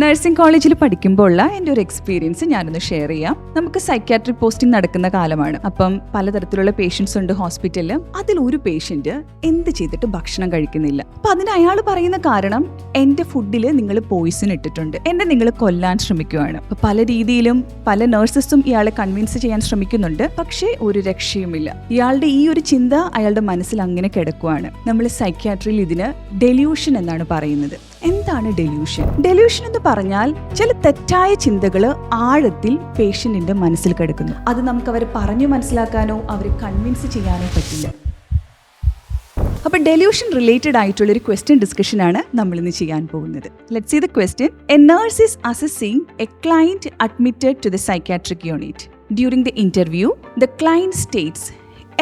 Nursing കോളേജിൽ പഠിക്കുമ്പോഴുള്ള എൻ്റെ ഒരു എക്സ്പീരിയൻസ് ഞാനൊന്ന് ഷെയർ ചെയ്യാം. നമുക്ക് സൈക്യാട്രിക് പോസ്റ്റിംഗ് നടക്കുന്ന കാലമാണ്. അപ്പം പലതരത്തിലുള്ള പേഷ്യൻസ് ഉണ്ട് ഹോസ്പിറ്റലിൽ. അതിൽ ഒരു പേഷ്യന്റ് എന്ത് ചെയ്തിട്ട് ഭക്ഷണം കഴിക്കുന്നില്ല. അപ്പൊ അതിന് അയാൾ പറയുന്ന കാരണം, എന്റെ ഫുഡിൽ നിങ്ങൾ പോയിസൺ ഇട്ടിട്ടുണ്ട്, എന്നെ നിങ്ങൾ കൊല്ലാൻ ശ്രമിക്കുകയാണ്. അപ്പൊ പല രീതിയിലും പല നഴ്സസും ഇയാളെ കൺവിൻസ് ചെയ്യാൻ ശ്രമിക്കുന്നുണ്ട്, പക്ഷേ ഒരു രക്ഷയുമില്ല. ഇയാളുടെ ഈ ഒരു ചിന്ത അയാളുടെ മനസ്സിൽ അങ്ങനെ കിടക്കുവാണ്. നമ്മൾ സൈക്യാട്രിയിൽ ഇതിന് ഡെല്യൂഷൻ എന്നാണ് പറയുന്നത്. എന്താണ് ഡെല്യൂഷൻ? ഡെല്യൂഷൻ എന്ന് പറഞ്ഞാൽ ചില തെറ്റായ ചിന്തകൾ ആഴത്തിൽ പേഷ്യന്റിന്റെ മനസ്സിൽ കിടക്കുന്നു. അത് നമുക്ക് അവരെ പറഞ്ഞു മനസ്സിലാക്കാനോ അവരെ കൺവിൻസ് ചെയ്യാനോ പറ്റില്ല. അപ്പൊ ഡെല്യൂഷൻ റിലേറ്റഡ് ആയിട്ടുള്ള ഒരു ക്വസ്റ്റ്യൻ ഡിസ്കഷൻ ആണ് നമ്മൾ ഇന്ന് ചെയ്യാൻ പോകുന്നത്. Let's see the question. A nurse is assessing a client admitted to the psychiatric unit. During the interview, the client states,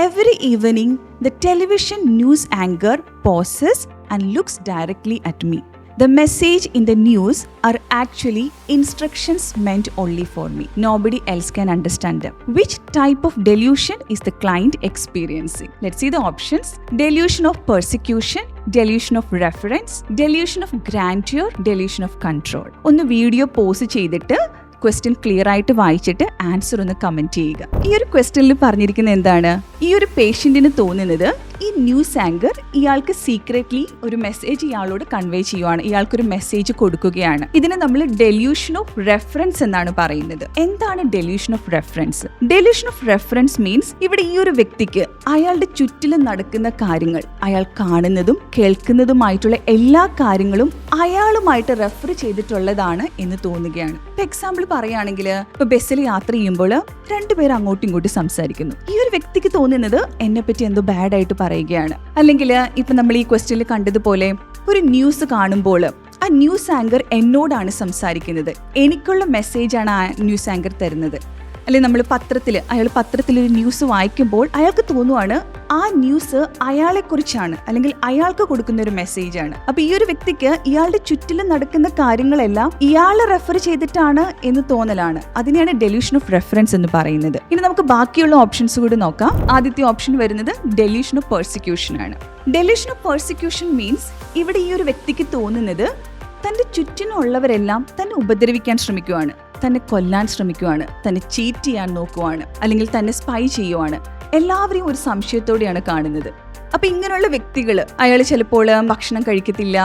every evening the television news anchor pauses and looks directly at me. The message in the news are actually instructions meant only for me. Nobody else can understand them. Which type of delusion is the client experiencing? Let's see the options. Delusion of persecution, delusion of reference, delusion of grandeur, delusion of control. ഒന്ന് video pause ചെയ്തിട്ട് question clear ആയിട്ട് വായിച്ചിട്ട് answer ഒന്ന് comment ചെയ്യുക. ഈ ഒരു ക്വസ്റ്റ്യനിൽ പറഞ്ഞിരിക്കുന്നത് എന്താണ്? ഈ ഒരു പേഷ്യന്റിന് തോന്നുന്നത് ഈ ന്യൂസ് ആങ്കർ ഇയാൾക്ക് സീക്രറ്റ്ലി ഒരു മെസ്സേജ് ഇയാളോട് കൺവേ ചെയ്യുവാണ്, ഇയാൾക്കൊരു മെസ്സേജ് കൊടുക്കുകയാണ്. ഇതിനെ നമ്മൾ ഡെല്യൂഷൻ ഓഫ് റെഫറൻസ് എന്നാണ് പറയുന്നത്. എന്താണ് delusion of reference? Delusion of reference means ഇവിടെ ഈ ഒരു വ്യക്തിക്ക് അയാളുടെ ചുറ്റിലും നടക്കുന്ന കാര്യങ്ങൾ, അയാൾ കാണുന്നതും കേൾക്കുന്നതുമായിട്ടുള്ള എല്ലാ കാര്യങ്ങളും അയാളുമായിട്ട് റെഫർ ചെയ്തിട്ടുള്ളതാണ് എന്ന് തോന്നുകയാണ്. ഇപ്പൊ എക്സാമ്പിൾ പറയുകയാണെങ്കിൽ, ഇപ്പൊ ബസ്സിൽ യാത്ര ചെയ്യുമ്പോൾ രണ്ടുപേരും അങ്ങോട്ടും ഇങ്ങോട്ടും സംസാരിക്കുന്നു. ഈ ഒരു വ്യക്തിക്ക് തോന്നുന്നത് എന്നെ പറ്റി എന്തോ ബാഡ് ആയിട്ട് പറയുകയാണ്. അല്ലെങ്കിൽ ഇപ്പൊ നമ്മൾ ഈ ക്വസ്റ്റ്യനിൽ കണ്ടതുപോലെ ഒരു ന്യൂസ് കാണുമ്പോൾ ആ ന്യൂസ് ആങ്കർ എന്നോടാണ് സംസാരിക്കുന്നത്, എനിക്കുള്ള മെസ്സേജാണ് ആ ന്യൂസ് ആങ്കർ തരുന്നത്. അല്ലെങ്കിൽ നമ്മൾ അയാൾ പത്രത്തിലൊരു ന്യൂസ് വായിക്കുമ്പോൾ അയാൾക്ക് തോന്നുവാണ് ആ ന്യൂസ് അയാളെക്കുറിച്ചാണ്, അല്ലെങ്കിൽ അയാൾക്ക് കൊടുക്കുന്ന ഒരു മെസ്സേജാണ്. അപ്പൊ ഈ ഒരു വ്യക്തിക്ക് ഇയാളുടെ ചുറ്റിലും നടക്കുന്ന കാര്യങ്ങളെല്ലാം ഇയാളെ റെഫർ ചെയ്തിട്ടാണ് എന്ന് തോന്നലാണ്. അതിനെയാണ് ഡെല്യൂഷൻ ഓഫ് റെഫറൻസ് എന്ന് പറയുന്നത്. ഇനി നമുക്ക് ബാക്കിയുള്ള ഓപ്ഷൻസ് കൂടി നോക്കാം. ആദ്യത്തെ ഓപ്ഷൻ വരുന്നത് ഡെല്യൂഷൻ ഓഫ് പെർസിക്യൂഷൻ ആണ്. ഡെല്യൂഷൻ ഓഫ് പെർസിക്യൂഷൻ മീൻസ് ഇവിടെ ഈ ഒരു വ്യക്തിക്ക് തോന്നുന്നത് തന്റെ ചുറ്റിനുള്ളവരെല്ലാം തന്നെ ഉപദ്രവിക്കാൻ ശ്രമിക്കുവാണ്, തന്നെ കൊല്ലാൻ ശ്രമിക്കുവാണ്, തന്നെ ചീറ്റ് ചെയ്യാൻ നോക്കുവാണ്, അല്ലെങ്കിൽ തന്നെ സ്പൈ ചെയ്യുവാണ്. എല്ലാവരെയും ഒരു സംശയത്തോടെയാണ് കാണുന്നത്. അപ്പൊ ഇങ്ങനെയുള്ള വ്യക്തികൾ, അയാൾ ചിലപ്പോൾ ഭക്ഷണം കഴിക്കത്തില്ല,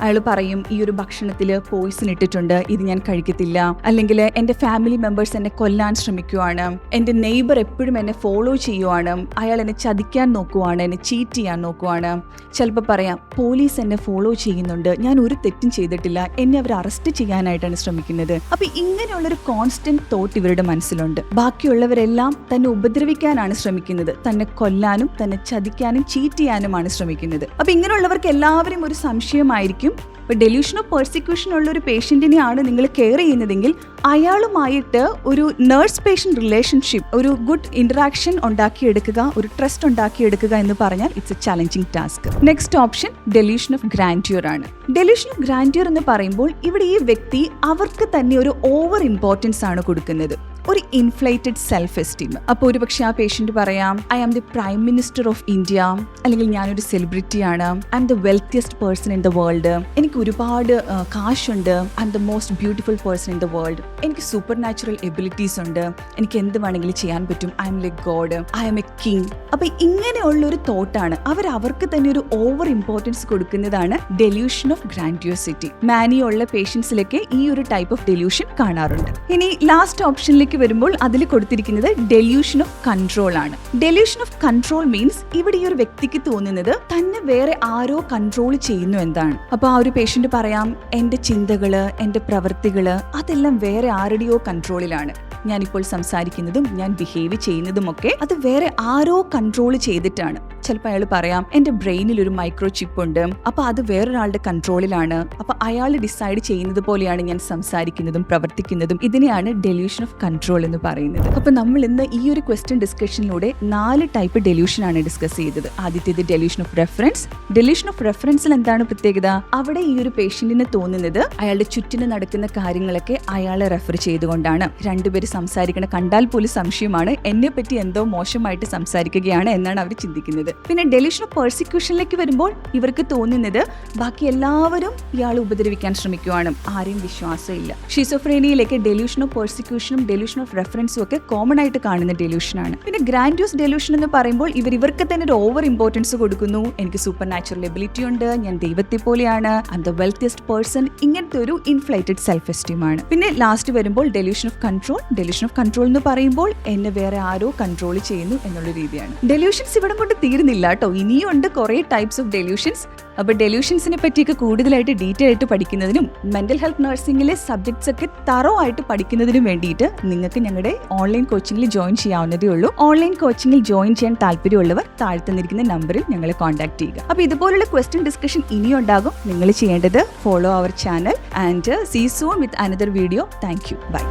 അയാൾ പറയും ഈ ഒരു ഭക്ഷണത്തിൽ പോയിസൺ ഇട്ടിട്ടുണ്ട്, ഇത് ഞാൻ കഴിക്കത്തില്ല. അല്ലെങ്കിൽ എൻ്റെ ഫാമിലി മെമ്പേഴ്സ് എന്നെ കൊല്ലാൻ ശ്രമിക്കുവാണ്, എൻ്റെ നെയ്ബർ എപ്പോഴും എന്നെ ഫോളോ ചെയ്യുവാണ്, അയാൾ എന്നെ ചതിക്കാൻ നോക്കുവാണ്, എന്നെ ചീറ്റ് ചെയ്യാൻ നോക്കുവാണ്. ചിലപ്പോൾ പറയാം പോലീസ് എന്നെ ഫോളോ ചെയ്യുന്നുണ്ട്, ഞാൻ ഒരു തെറ്റും ചെയ്തിട്ടില്ല, എന്നെ അവർ അറസ്റ്റ് ചെയ്യാനായിട്ടാണ് ശ്രമിക്കുന്നത്. അപ്പൊ ഇങ്ങനെയുള്ളൊരു കോൺസ്റ്റന്റ് തോട്ട് ഇവരുടെ മനസ്സിലുണ്ട്. ബാക്കിയുള്ളവരെല്ലാം തന്നെ ഉപദ്രവിക്കാനാണ് ശ്രമിക്കുന്നത്, തന്നെ കൊല്ലാനും തന്നെ ചതിക്കാനും ചീറ്റ് ചെയ്യാനുമാണ് ശ്രമിക്കുന്നത്. അപ്പൊ ഇങ്ങനെയുള്ളവർക്ക് എല്ലാവരും ഒരു സംശയമായിരിക്കും. ഇപ്പൊ ഡെല്യൂഷൻ ഓഫ് പെർസിക്യൂഷൻ ഉള്ള ഒരു പേഷ്യന്റിനെയാണ് നിങ്ങൾ കെയർ ചെയ്യുന്നതെങ്കിൽ അയാളുമായിട്ട് ഒരു നേഴ്സ് പേഷ്യന്റ് റിലേഷൻഷിപ്പ്, ഒരു ഗുഡ് ഇന്ററാക്ഷൻ ഉണ്ടാക്കിയെടുക്കുക, ഒരു ട്രസ്റ്റ് ഉണ്ടാക്കിയെടുക്കുക എന്ന് പറഞ്ഞാൽ it's A challenging task. Next option delusion of grandeur ആണ്. ഡെല്യൂഷൻ ഓഫ് ഗ്രാൻഡ്യൂർ എന്ന് പറയുമ്പോൾ ഇവിടെ ഈ വ്യക്തി അവർക്ക് തന്നെ ഒരു ഓവർ ഇമ്പോർട്ടൻസ് ആണ് കൊടുക്കുന്നത്, ഒരു ഇൻഫ്ലേറ്റഡ് സെൽഫ് എസ്റ്റീം. അപ്പോൾ ഒരുപക്ഷെ ആ പേഷ്യന്റ് പറയാം, I am the prime minister of India, അല്ലെങ്കിൽ ഞാനൊരു സെലിബ്രിറ്റിയാണ്, I am the wealthiest person in the world, എനിക്ക് ഒരുപാട് കാശുണ്ട്, I am the most beautiful person in the world, എനിക്ക് സൂപ്പർ നാച്ചുറൽ എബിലിറ്റീസ് ഉണ്ട്, എനിക്ക് എന്ത് വേണമെങ്കിലും ചെയ്യാൻ പറ്റും, I am like God, I am a king. അപ്പൊ ഇങ്ങനെയുള്ളൊരു തോട്ടാണ്, അവർക്ക് തന്നെ ഒരു ഓവർ ഇമ്പോർട്ടൻസ് കൊടുക്കുന്നതാണ് ഡെല്യൂഷൻ ഓഫ് ഗ്രാൻഡ്യൂസിറ്റി. മാനിയുള്ള പേഷ്യൻസിലൊക്കെ ഈ ഒരു ടൈപ്പ് ഓഫ് ഡെല്യൂഷൻ കാണാറുണ്ട്. ഇനി ലാസ്റ്റ് ഓപ്ഷനിലേക്ക് വരുമ്പോൾ അതിൽ കൊടുത്തിരിക്കുന്നത് ഡെല്യൂഷൻ ഓഫ് കൺട്രോൾ ആണ്. ഡെല്യൂഷൻ ഓഫ് കൺട്രോൾ മീൻസ് ഇവിടെ ഈ ഒരു വ്യക്തിക്ക് തോന്നുന്നത് തന്നെ വേറെ ആരോ കൺട്രോൾ ചെയ്യുന്നു എന്താണ്. അപ്പൊ ആ ഒരു പേഷ്യന്റ് പറയാം, എന്റെ ചിന്തകള്, എന്റെ പ്രവൃത്തികള് അതെല്ലാം വേറെ ആരുടെയോ കൺട്രോളിലാണ്, ഞാനിപ്പോൾ സംസാരിക്കുന്നതും ഞാൻ ബിഹേവ് ചെയ്യുന്നതുമൊക്കെ അത് വേറെ ആരോ കൺട്രോൾ ചെയ്തിട്ടാണ്. ചിലപ്പോൾ അയാൾ പറയാം, എന്റെ ബ്രെയിനിൽ ഒരു മൈക്രോ ചിപ്പ് ഉണ്ട്, അപ്പൊ അത് വേറൊരാളുടെ കൺട്രോളിലാണ്, അപ്പൊ അയാൾ ഡിസൈഡ് ചെയ്യുന്നത് പോലെയാണ് ഞാൻ സംസാരിക്കുന്നതും പ്രവർത്തിക്കുന്നതും. ഇതിനെയാണ് ഡെല്യൂഷൻ ഓഫ് കൺട്രോൾ എന്ന് പറയുന്നത്. അപ്പൊ നമ്മൾ ഇന്ന് ഈ ഒരു ക്വസ്റ്റ്യൻ ഡിസ്കഷനിലൂടെ 4 ടൈപ്പ് ഡെല്യൂഷൻ ആണ് ഡിസ്കസ് ചെയ്തത്. ആദ്യത്തേത് delusion of reference. Delusion of റെഫറൻസിൽ എന്താണ് പ്രത്യേകത? അവിടെ ഈ ഒരു പേഷ്യന്റിന് തോന്നുന്നത് അയാളുടെ ചുറ്റിന് നടക്കുന്ന കാര്യങ്ങളൊക്കെ അയാളെ റെഫർ ചെയ്തുകൊണ്ടാണ്. രണ്ടുപേര് സംസാരിക്കണം, കണ്ടാൽ പോലും സംശയമാണ്, എന്നെ പറ്റി എന്തോ മോശമായിട്ട് സംസാരിക്കുകയാണ് എന്നാണ് അവർ ചിന്തിക്കുന്നത്. പിന്നെ ഡെലൂഷൻ ഓഫ് പെർസിക്യൂഷനിലേക്ക് വരുമ്പോൾ ഇവർക്ക് തോന്നുന്നത് ബാക്കി എല്ലാവരും ഇയാൾ ഉപദ്രവിക്കാൻ ശ്രമിക്കുവാണ്, ആരെയും വിശ്വാസമില്ല. ഷിസോഫ്രേനിയയിലേക്ക് ഡെലൂഷൻ ഓഫ് പെർസിക്യൂഷനും ഡെലൂഷൻ ഓഫ് റെഫറൻസും ഒക്കെ കോമൺ ആയിട്ട് കാണുന്ന ഡെലൂഷനാണ്. പിന്നെ ഗ്രാൻഡ്യൂസ് ഡെലൂഷൻ എന്ന് പറയുമ്പോൾ ഇവർക്ക് തന്നെ ഒരു ഓവർ ഇമ്പോർട്ടൻസ് കൊടുക്കുന്നു. എനിക്ക് സൂപ്പർ നാച്ചുറൽ എബിലിറ്റി ഉണ്ട്, ഞാൻ ദൈവത്തെ പോലെയാണ്, I am the wealthiest person, ഇങ്ങനത്തെ ഒരു ഇൻഫ്ലേറ്റഡ് സെൽഫ് എസ്റ്റീം ആണ്. പിന്നെ ലാസ്റ്റ് വരുമ്പോൾ delusion of control. Delusion of control എന്ന് പറയുമ്പോൾ എന്നെ വേറെ ആരോ കൺട്രോൾ ചെയ്യുന്നു എന്നുള്ള രീതിയാണ്. ഡെലൂഷൻസ് ഇവിടെ കൊണ്ട് തീരുന്നില്ല കേട്ടോ, ഇനിയും ഉണ്ട് കുറേ ടൈപ്സ് ഓഫ് ഡെലൂഷൻസ്. അപ്പോൾ ഡെലൂഷൻസിനെ പറ്റിയൊക്കെ കൂടുതലായിട്ട് ഡീറ്റെയിൽ ആയിട്ട് പഠിക്കുന്നതിനും മെന്റൽ ഹെൽത്ത് നഴ്സിംഗിലെ സബ്ജക്ട്സ് ഒക്കെ തറോ ആയിട്ട് പഠിക്കുന്നതിനും വേണ്ടിയിട്ട് നിങ്ങൾക്ക് ഞങ്ങളുടെ ഓൺലൈൻ കോച്ചിങ്ങിൽ ജോയിൻ ചെയ്യാവുന്നതേ ഉള്ളൂ. ഓൺലൈൻ കോച്ചിങ്ങിൽ ജോയിൻ ചെയ്യാൻ താല്പര്യമുള്ളവർ താഴെ തന്നിരിക്കുന്ന നമ്പറിൽ ഞങ്ങളെ കോൺടാക്ട് ചെയ്യുക. അപ്പോൾ ഇതുപോലുള്ള ക്വസ്റ്റ്യൻ ഡിസ്കഷൻ ഇനിയും ഉണ്ടാകും. നിങ്ങൾ ചെയ്യേണ്ടത് follow our channel and see soon with another video. Thank you. By.